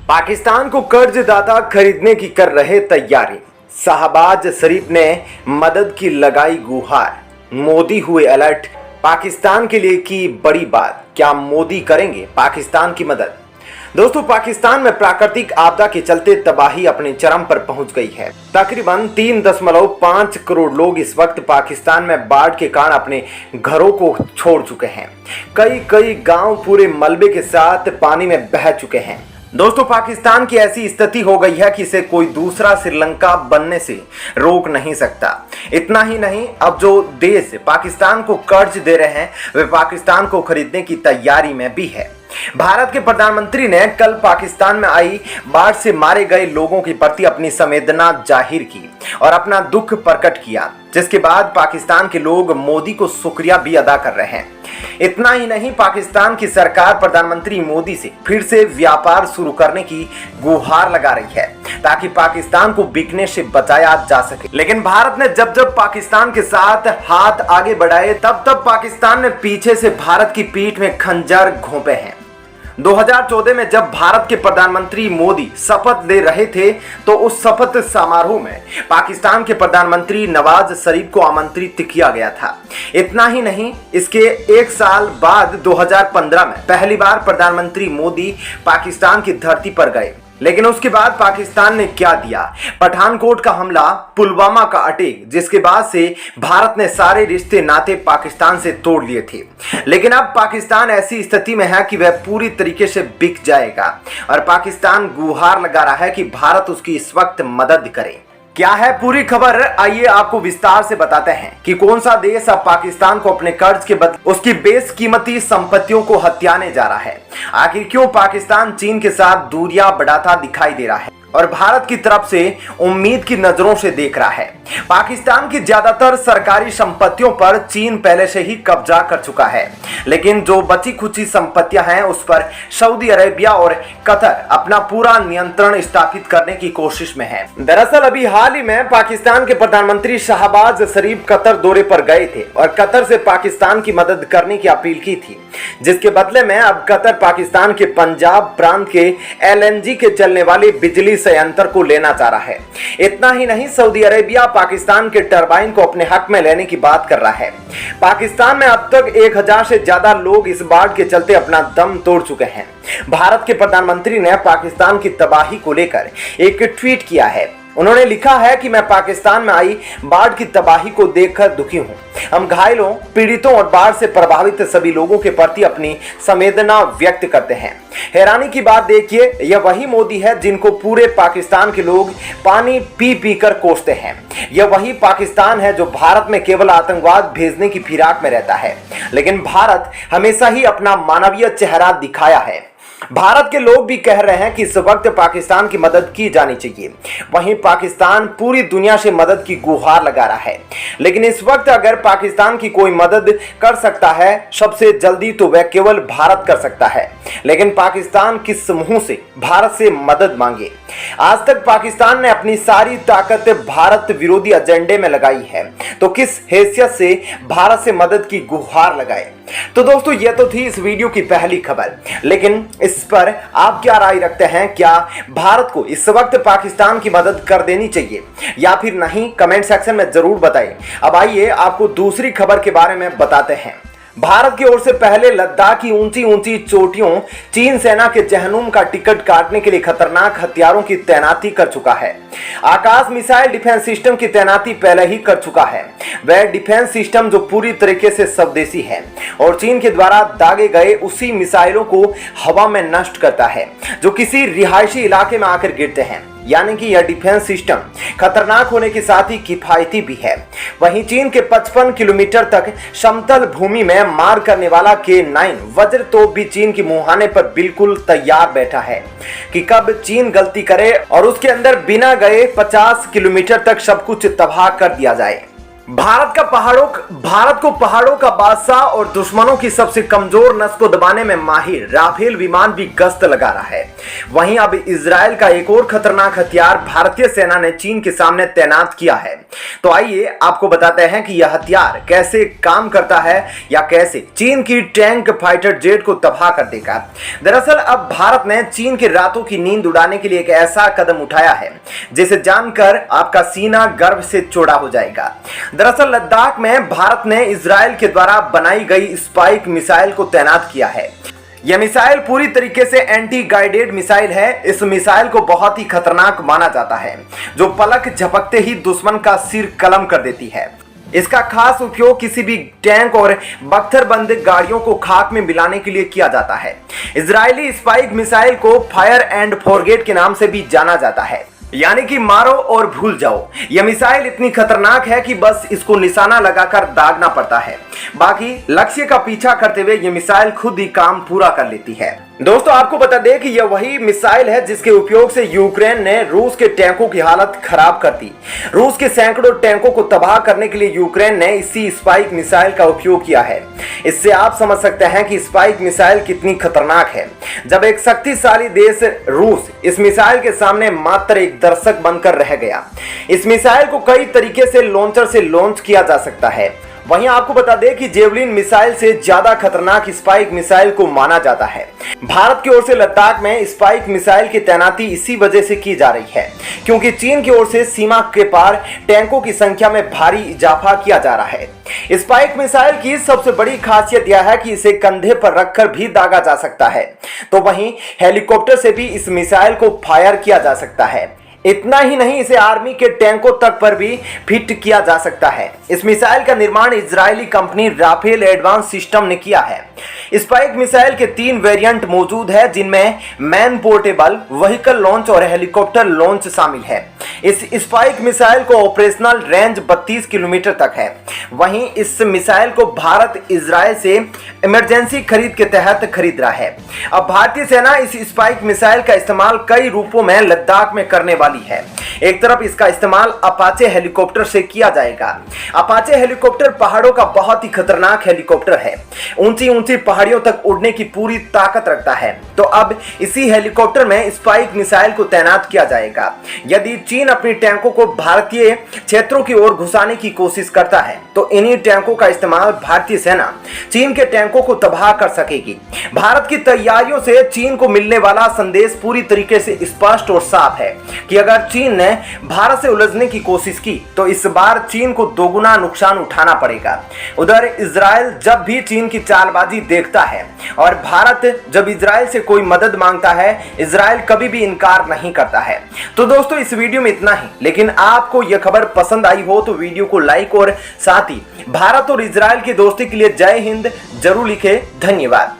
पाकिस्तान को कर्जदाता खरीदने की कर रहे तैयारी। शहबाज शरीफ ने मदद की लगाई गुहार। मोदी हुए अलर्ट। पाकिस्तान के लिए की बड़ी बात। क्या मोदी करेंगे पाकिस्तान की मदद? दोस्तों, पाकिस्तान में प्राकृतिक आपदा के चलते तबाही अपने चरम पर पहुंच गई है। तकरीबन 3.5 करोड़ लोग इस वक्त पाकिस्तान में बाढ़ के कारण अपने घरों को छोड़ चुके हैं। कई गांव पूरे मलबे के साथ पानी में बह चुके हैं। दोस्तों, पाकिस्तान की ऐसी स्थिति हो गई है कि इसे कोई दूसरा श्रीलंका बनने से रोक नहीं सकता। इतना ही नहीं, अब जो देश पाकिस्तान को कर्ज दे रहे हैं वे पाकिस्तान को खरीदने की तैयारी में भी है। भारत के प्रधानमंत्री ने कल पाकिस्तान में आई बाढ़ से मारे गए लोगों के प्रति अपनी संवेदना जाहिर की और अपना दुख प्रकट किया, जिसके बाद पाकिस्तान के लोग मोदी को शुक्रिया भी अदा कर रहे हैं। इतना ही नहीं, पाकिस्तान की सरकार प्रधानमंत्री मोदी से फिर से व्यापार शुरू करने की गुहार लगा रही है ताकि पाकिस्तान को बिकने से बचाया जा सके। लेकिन भारत ने जब पाकिस्तान के साथ हाथ आगे बढ़ाए तब पाकिस्तान ने पीछे से भारत की पीठ में खंजर घोंपे हैं। 2014 में जब भारत के प्रधानमंत्री मोदी शपथ ले रहे थे तो उस शपथ समारोह में पाकिस्तान के प्रधानमंत्री नवाज शरीफ को आमंत्रित किया गया था। इतना ही नहीं, इसके एक साल बाद 2015 में पहली बार प्रधानमंत्री मोदी पाकिस्तान की धरती पर गए। लेकिन उसके बाद पाकिस्तान ने क्या दिया? पठानकोट का हमला, पुलवामा का अटैक, जिसके बाद से भारत ने सारे रिश्ते नाते पाकिस्तान से तोड़ लिए थे। लेकिन अब पाकिस्तान ऐसी स्थिति में है कि वह पूरी तरीके से बिक जाएगा और पाकिस्तान गुहार लगा रहा है कि भारत उसकी इस वक्त मदद करे। क्या है पूरी खबर? आइए आपको विस्तार से बताते हैं कि कौन सा देश अब पाकिस्तान को अपने कर्ज के बदले उसकी बेशकीमती संपत्तियों को हथियाने जा रहा है। आखिर क्यों पाकिस्तान चीन के साथ दूरियां बढ़ाता दिखाई दे रहा है और भारत की तरफ से उम्मीद की नजरों से देख रहा है। पाकिस्तान की ज्यादातर सरकारी संपत्तियों पर चीन पहले से ही कब्जा कर चुका है, लेकिन जो बची खुची संपत्तियां हैं उस पर सऊदी अरेबिया और कतर अपना पूरा नियंत्रण स्थापित करने की कोशिश में है। दरअसल अभी हाल ही में पाकिस्तान के प्रधानमंत्री शहबाज शरीफ कतर दौरे पर गए थे और कतर से पाकिस्तान की मदद करने की अपील की थी, जिसके बदले में अब कतर पाकिस्तान के पंजाब प्रांत के LNG के चलने वाले बिजली संयंत्र को लेना चाह रहा है। इतना ही नहीं, सऊदी अरेबिया पाकिस्तान के टरबाइन को अपने हक में लेने की बात कर रहा है। पाकिस्तान में अब तक 1000 से ज्यादा लोग इस बाढ़ के चलते अपना दम तोड़ चुके हैं। भारत के प्रधानमंत्री ने पाकिस्तान की तबाही को लेकर एक ट्वीट किया है। उन्होंने लिखा है कि मैं पाकिस्तान में आई बाढ़ की तबाही को देखकर दुखी हूं। हम घायलों, पीड़ितों और बाढ़ से प्रभावित सभी लोगों के प्रति अपनी संवेदना व्यक्त करते हैं। हैरानी की बात देखिए, यह वही मोदी है जिनको पूरे पाकिस्तान के लोग पानी पी कर कोसते हैं। यह वही पाकिस्तान है जो भारत में केवल आतंकवाद भेजने की फिराक में रहता है, लेकिन भारत हमेशा ही अपना मानवीय चेहरा दिखाया है। भारत के लोग भी कह रहे हैं कि इस वक्त पाकिस्तान की मदद की जानी चाहिए। वहीं पाकिस्तान पूरी दुनिया से मदद की गुहार लगा रहा है, लेकिन इस वक्त अगर पाकिस्तान की कोई मदद कर सकता है सबसे जल्दी तो वह केवल भारत कर सकता है। लेकिन पाकिस्तान किस मुंह से भारत से मदद मांगे? आज तक पाकिस्तान ने अपनी सारी ताकत भारत विरोधी एजेंडे में लगाई है, तो किस हैसियत से भारत से मदद की गुहार लगाए? तो दोस्तों, यह तो थी इस वीडियो की पहली खबर, लेकिन इस पर आप क्या राय रखते हैं? क्या भारत को इस वक्त पाकिस्तान की मदद कर देनी चाहिए या फिर नहीं? कमेंट सेक्शन में जरूर बताएं। अब आइए आपको दूसरी खबर के बारे में बताते हैं। भारत की ओर से पहले लद्दाख की ऊंची चोटियों चीन सेना के जहन्नुम का टिकट काटने के लिए खतरनाक हथियारों की तैनाती कर चुका है। आकाश मिसाइल डिफेंस सिस्टम की तैनाती पहले ही कर चुका है। वह डिफेंस सिस्टम जो पूरी तरीके से स्वदेशी है और चीन के द्वारा दागे गए उसी मिसाइलों को हवा में नष्ट करता है जो किसी रिहायशी इलाके में आकर गिरते हैं। यानी कि यह डिफेंस सिस्टम खतरनाक होने के साथ ही किफायती भी है। वहीं चीन के 55 किलोमीटर तक समतल भूमि में मार करने वाला K9 वज्र तोप भी चीन की मुहाने पर बिल्कुल तैयार बैठा है कि कब चीन गलती करे और उसके अंदर बिना गए 50 किलोमीटर तक सब कुछ तबाह कर दिया जाए। भारत को पहाड़ों का बादशाह और दुश्मनों की सबसे कमजोर नस को दबाने में माहिर राफेल विमान भी गश्त लगा रहा है। वहीं अब इजराइल का एक और खतरनाक हथियार भारतीय सेना ने चीन के सामने तैनात किया है। तो आइए आपको बताते हैं कि यह हथियार कैसे काम करता है या कैसे चीन की टैंक फाइटर जेट को तबाह कर देगा। दरअसल अब भारत ने चीन के रातों की नींद उड़ाने के लिए एक ऐसा कदम उठाया है जिसे जानकर आपका सीना गर्व से चौड़ा हो जाएगा। दरअसल लद्दाख में भारत ने इजराइल के द्वारा बनाई गई स्पाइक मिसाइल को तैनात किया है। यह मिसाइल पूरी तरीके से एंटी गाइडेड मिसाइल है। इस मिसाइल को बहुत ही खतरनाक माना जाता है, जो पलक झपकते ही दुश्मन का सिर कलम कर देती है। इसका खास उपयोग किसी भी टैंक और बख्तरबंद गाड़ियों को खाक में मिलाने के लिए किया जाता है। इजरायली स्पाइक मिसाइल को फायर एंड फॉरगेट के नाम से भी जाना जाता है, यानी कि मारो और भूल जाओ। यह मिसाइल इतनी खतरनाक है कि बस इसको निशाना लगाकर दागना पड़ता है, बाकी लक्ष्य का पीछा करते हुए यह मिसाइल खुद ही काम पूरा कर लेती है। दोस्तों आपको बता दें कि यह वही मिसाइल है जिसके उपयोग से यूक्रेन ने रूस के टैंकों की हालत खराब कर दी। रूस के सैकड़ों टैंकों को तबाह करने के लिए यूक्रेन ने इसी स्पाइक मिसाइल का उपयोग किया है। इससे आप समझ सकते हैं कि स्पाइक मिसाइल कितनी खतरनाक है। जब एक शक्तिशाली देश रूस इस मिसाइल के सामने मात्र एक दर्शक बनकर रह गया। इस मिसाइल को कई तरीके से लॉन्चर से लॉन्च किया जा सकता है। वहीं आपको बता दें कि जेवलिन मिसाइल से ज्यादा खतरनाक स्पाइक मिसाइल को माना जाता है। भारत की ओर से लद्दाख में स्पाइक मिसाइल की तैनाती इसी वजह से की जा रही है क्योंकि चीन की ओर से सीमा के पार टैंकों की संख्या में भारी इजाफा किया जा रहा है। स्पाइक मिसाइल की सबसे बड़ी खासियत यह है कि इसे कंधे पर रखकर भी दागा जा सकता है, तो वहीं हेलीकॉप्टर से भी इस मिसाइल को फायर किया जा सकता है। इतना ही नहीं, इसे आर्मी के टैंकों तक पर भी फिट किया जा सकता है। इस मिसाइल का निर्माण इजरायली कंपनी राफेल एडवांस सिस्टम ने किया है। स्पाइक मिसाइल के 3 वेरिएंट मौजूद है, जिनमें मैन पोर्टेबल, व्हीकल लॉन्च और हेलीकॉप्टर लॉन्च शामिल है। इस स्पाइक मिसाइल को ऑपरेशनल रेंज 32 किलोमीटर तक है। वहीं इस मिसाइल को भारत इजरायल से इमरजेंसी खरीद के तहत खरीद रहा है। अब भारतीय सेना इस स्पाइक मिसाइल का इस्तेमाल कई रूपों में लद्दाख में करने वाली है। एक तरफ इसका इस्तेमाल अपाचे हेलीकॉप्टर से किया जाएगा। अपाचे हेलीकॉप्टर पहाड़ों का बहुत ही खतरनाक हेलीकॉप्टर है, ऊंची ऊंची पहाड़ियों तक उड़ने की पूरी ताकत रखता है। तो अब इसी हेलीकॉप्टर में स्पाइक मिसाइल को तैनात किया जाएगा। यदि चीन अपनी टैंकों को भारतीय क्षेत्रों की ओर घुसाने की कोशिश करता है तो इन्हीं टैंकों का इस्तेमाल भारतीय सेना चीन के टैंकों को तबाह कर सकेगी। भारत की तैयारियों से चीन को मिलने वाला संदेश पूरी तरीके से स्पष्ट और साफ है कि अगर चीन ने भारत से उलझने की कोशिश की तो इस बार चीन को दोगुना नुकसान उठाना पड़ेगा। उधर इजराइल जब भी चीन की चालबाजी देखता है और भारत जब इजराइल से कोई मदद मांगता है, इजराइल कभी भी इनकार नहीं करता है। तो दोस्तों इस वीडियो में इतना ही, लेकिन आपको यह खबर पसंद आई हो तो वीडियो को लाइक और साथ ही भारत और इजराइल की दोस्ती के लिए जय हिंद जरूर लिखें। धन्यवाद।